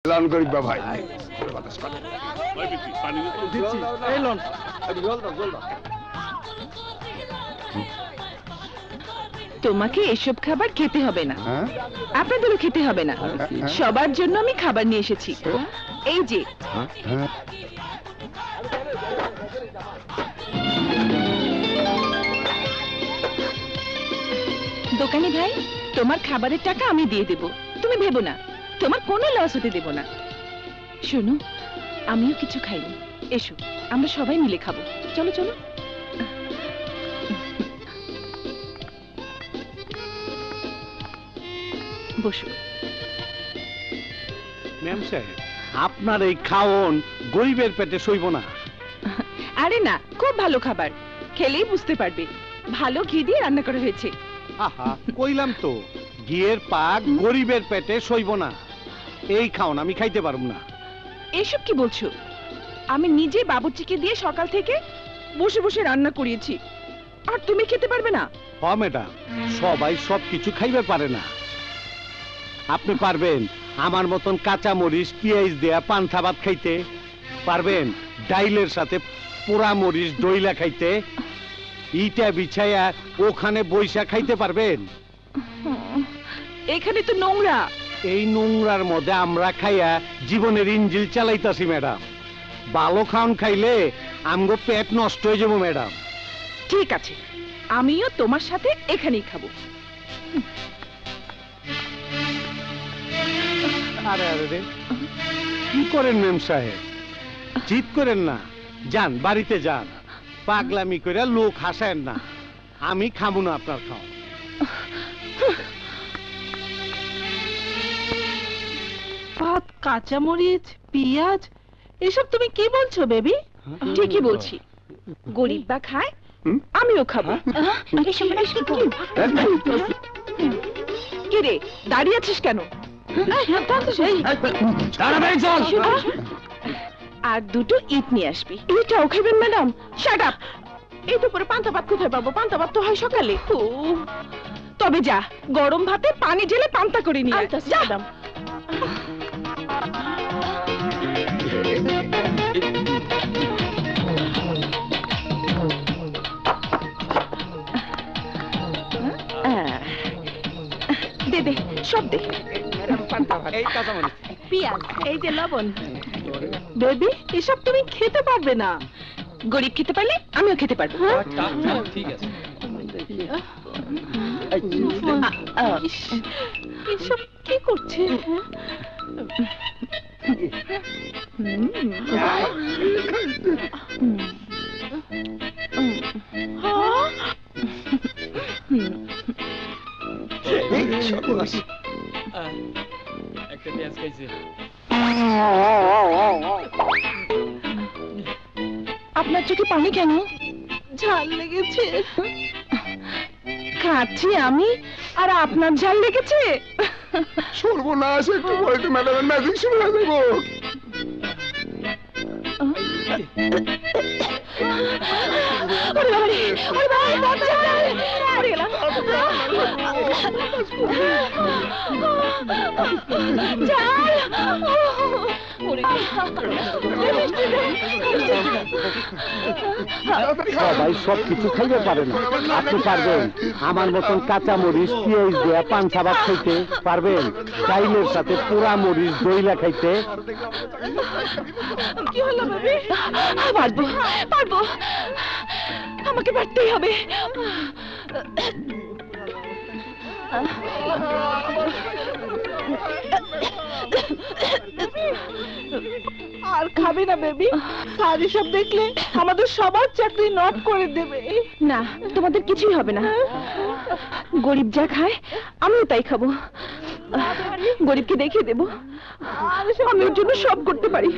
এলান করিক ভাই তোমাকে এসব খাবার খেতে হবে না, আপনাদেরও খেতে হবে না। সবার জন্য আমি খাবার নিয়ে এসেছি, এই যে। দোকানি ভাই, তোমার খাবারের টাকা আমি দিয়ে দেব, তুমি ভেবো না, তোমার কোনো লস হতে দেব না। শোনো, আমিও কিছু খাইনি, এসো আমরা সবাই মিলে খাবো। চলো চলো। বসো। ম্যাম সাহেব, আপনার এই খাওন গরিবের পেটে সইব না। আরে না, খুব ভালো খাবার, খেলেই বুঝতে পারবে ভালো ঘি দিয়ে রান্না করা হয়েছে। আহা, কইলাম তো ঘিয়ের পাক গরিবের পেটে সইব না। এই খাওন আমি খাইতে পারব না। এসব কি বলছো? আমি নিজে বাবুর্চিকে দিয়ে সকাল থেকে বসে বসে রান্না করিয়েছি, আর তুমি খেতে পারবে না? হ ম্যাডাম, সবাই সবকিছু খাইবে পারে না। আপনি পারবেন আমার মতন কাঁচা মরিচ পেঁয়াজ দেয়া পান্থা ভাত খাইতে? পারবেন ডাইলের সাথে পোড়া মরিচ দইলা খাইতে? ইটা বিছাইয়া ওখানে বইসা খাইতে পারবেন? এখানে তো নোংরা। এই নোংরার মধ্যে আমরা খাইয়া জীবনের ইঞ্জিল চালাইতাছি ম্যাডাম। ভালো খাওন খাইলে আমগো পেট নষ্ট হয়ে যাবো ম্যাডাম। ঠিক আছে, আমিও তোমার সাথে এখানেই খাবো। আরে আরে রে, কি করেন ম্যাম সাহেব? জিদ করেন না, যান বাড়িতে যান। পাগলামি করে লোক হাসেন না। আমি খাবো না আপনার খাওয়া। ভাত, কাঁচামরিচ, পেঁয়াজ, এসব তুমি কি বলছো বেবি? ঠিকই বলছি, গরিব বা খায়, আমিও খাবো। কি রে, দাঁড়িয়ে আছিস কেন? আর দুটো ইট নিয়ে আসবি। এটাও খাবেন ম্যাডাম? Shut up! এই তো পরে পান্তা ভাত কোথায় পাবো? পান্তা ভাত তো হয় সকালে। তবে যা, গরম ভাতে পানি ঢেলে পান্তা করে নিয়ে আয়। যা ম্যাডাম। দে দে, সব দে। পেঁয়াজ, এই যে লবণ। বেবি, এসব তুমি খেতে পারবে না। গরিব খেতে পারলে আমিও খেতে পারবো। ঠিক আছে। এসব কি করছে? আপনার চোখে পানি কেন? ঝাল লেগেছে। খাচ্ছি আমি, আর আপনার ঝাল লেগেছে? সর্বনাশ, একটু পরে তো ম্যাডামের ম্যাজিক শুরু হয়ে যাবো। সবাই সবকিছু খাইতে পারে না। আপনি পারবেন আমার মতন কাঁচা মরিচ পেঁয়াজ দেয়া পান্থা ভাত খাইতে? পারবেন ডাইলের সাথে পোড়া মরিচ দইলা খাইতে? কি হলো বেবি? পারবো, পারবো, আমাকে পারতেই হবে। আর খাবে না বেবি? আর এসব দেখলে আমাদের সবার চাকরি নট করে দেবে। না, তোমাদের কিছুই হবে না। গরিব যা খায় আমিও তাই খাবো। গরিবকে দেখিয়ে দেবো আমি ওর জন্য সব করতে পারি।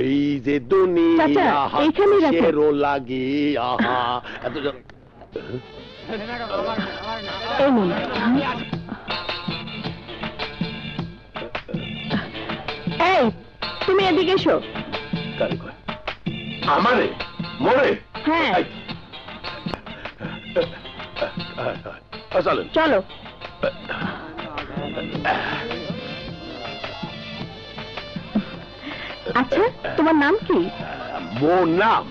এই যে দুনিয়া হাসেরও লাগি, আহা এত এই, তুমি এদিকে এসো। আমারে মরে? হ্যাঁ। চলেন। চলো। আচ্ছা, তোমার নাম কি? মোর নাম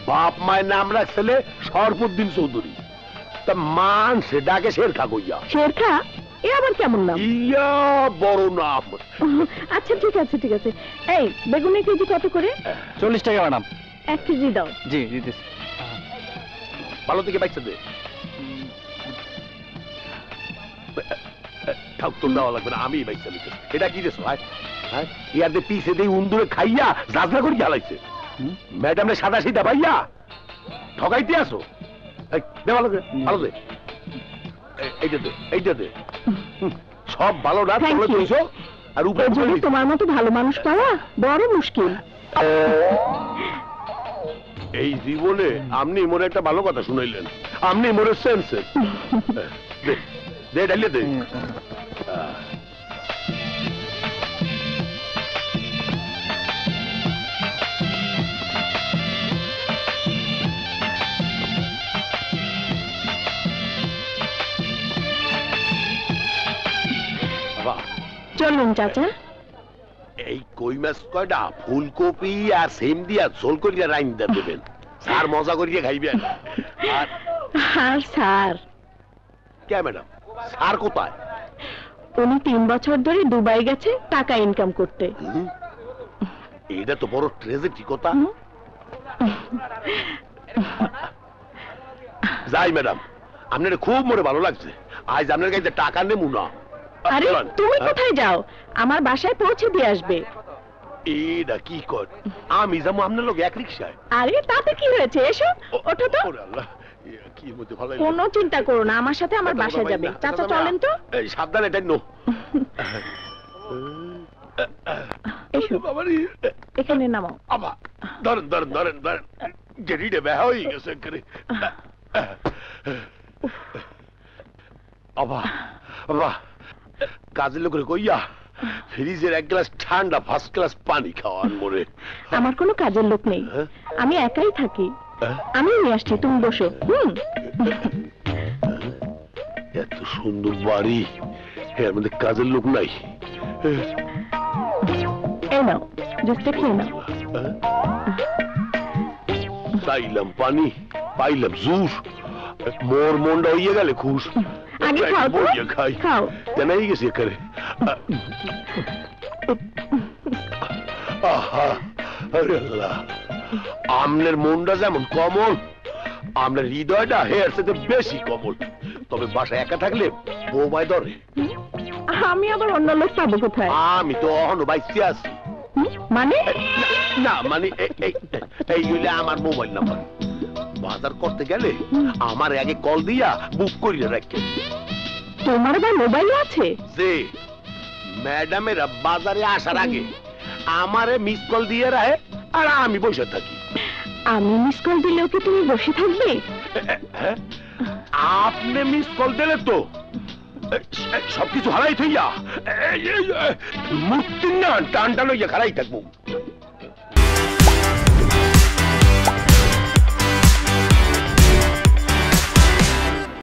বাপ মায়ের নাম রাখছিলে সরফুদ্দিন চৌধুরী, তা মান সে ডাকে শেরখা কইয়া। শেরখা? এ আবার কেমন নাম? ইয়া বড় নাম। আচ্ছা ঠিক আছে ঠিক আছে। এই বেগুনের কেজি কত করে? 40 টাকা ম্যাডাম। 1 কেজি দাও। জি দিতেছি। ভালো থেকে বাইচা দে। ঠাক তোর দেওয়া লাগবে না, আমি বাইচা দিতে। এটা কি দেশ ভাই? হ্যাঁ, ইয়ার পিছে দিয়ে উন্দুরে খাইয়া জাজলা করে জ্বালাইছে। ম্যাডামে সাদা সিধা ভাইয়া ঠকাইতে আসো। দে ভালো দে, ভালো দে। এইটা দে, এইটা দে। সব ভালো না তাহলে তুইছো আর উপরে যদি তোমার মতো ভালো মানুষ পাওয়া বড় মুশকিল। এই জীবনে আপনি মনে একটা ভালো কথা শুনাইলেন, আপনি মনে সেন্সে দে দে ডালিয়ে দে। চলুন চাচা। এই কই মাছ কয়টা ফুলকপি আর সেম দিয়া ঝোল করিয়া রাইন্দা দেবেন, স্যার মজা করিয়া খাইবেন। আর আর স্যার? কে ম্যাডাম? স্যার কোথায়? উনি 3 বছর ধরে দুবাই গেছে টাকা ইনকাম করতে। এটা তো বড় ট্রেজেডি কথা। যাই ম্যাডাম, আপনার খুব মনে ভালো লাগছে। আজ আপনার কাছে টাকা নেবো না। আরে তুমি কোথায় যাও? আমার বাসায় পৌঁছে দিয়ে আসবে। এটা কি কর? আমি যাবো আপনার লোক এক রিক্সায়। আরে তাতে কি হয়েছে, এসো ওঠো তো। ওরে আল্লাহ, কি মধ্যে ভালো। কোনো চিন্তা করো না, আমার সাথে আমার বাসায় যাবে। চাচা চলেন তো। এই সাবধানে এটা নো। এসো এখানে নামাও। আবা ধরেন ধরেন ধরেন ধরেন, গেরিডে বেহা হয়ে গেছে করে। আবা আবা কাজের লোকের কইয়া ফ্রিজের 1 গ্লাস ঠান্ডা ফার্স্ট ক্লাস পানি খাওয়ান মরে। আমার কোনো কাজের লোক নেই, আমি একাই থাকি। আমি নিয়ে আসছি, তুমি বসো। এত সুন্দর বাড়ি, এর মধ্যে কাজের লোক নাই। এই নাও জুসটা খেয়ে নাও। চাইলাম পানি, পাইলাম জুস, মোর মনটা হইয়া গেলে খুশ। আগে খাও তো, খাই খাও। জানাই গেছি একারে। আহা, আরে আল্লাহ, আমনের মনটা যেমন কমল, আমনের হৃদয়টা হেয়ার সাথে বেশি কমল। তবে বাসায় একা থাকলে বৌমায় ধরে। আমি আবার অন্য লোক পাবো কোথায়? আমি তো অহনো বাইসি আছি। মানে? না মানে এই হইলে আমার মোবাইল নাম্বার। বাজার করতে গেলে আমার আগে কল দিয়া বুক করিয়ে রাখে। তোমার আবার মোবাইল আছে? যে ম্যাডামেরা বাজারে আসার আগে আমারে মিস কল দিয়ে রাখে আর আমি বসে থাকি। আমি মিস কল দিলেও কি তুমি বসে থাকবে? আপনি মিস কল দিলে তো সবকিছু হারাই থইয়া মূর্তি না টান টান হইয়া খারাই থাকবো।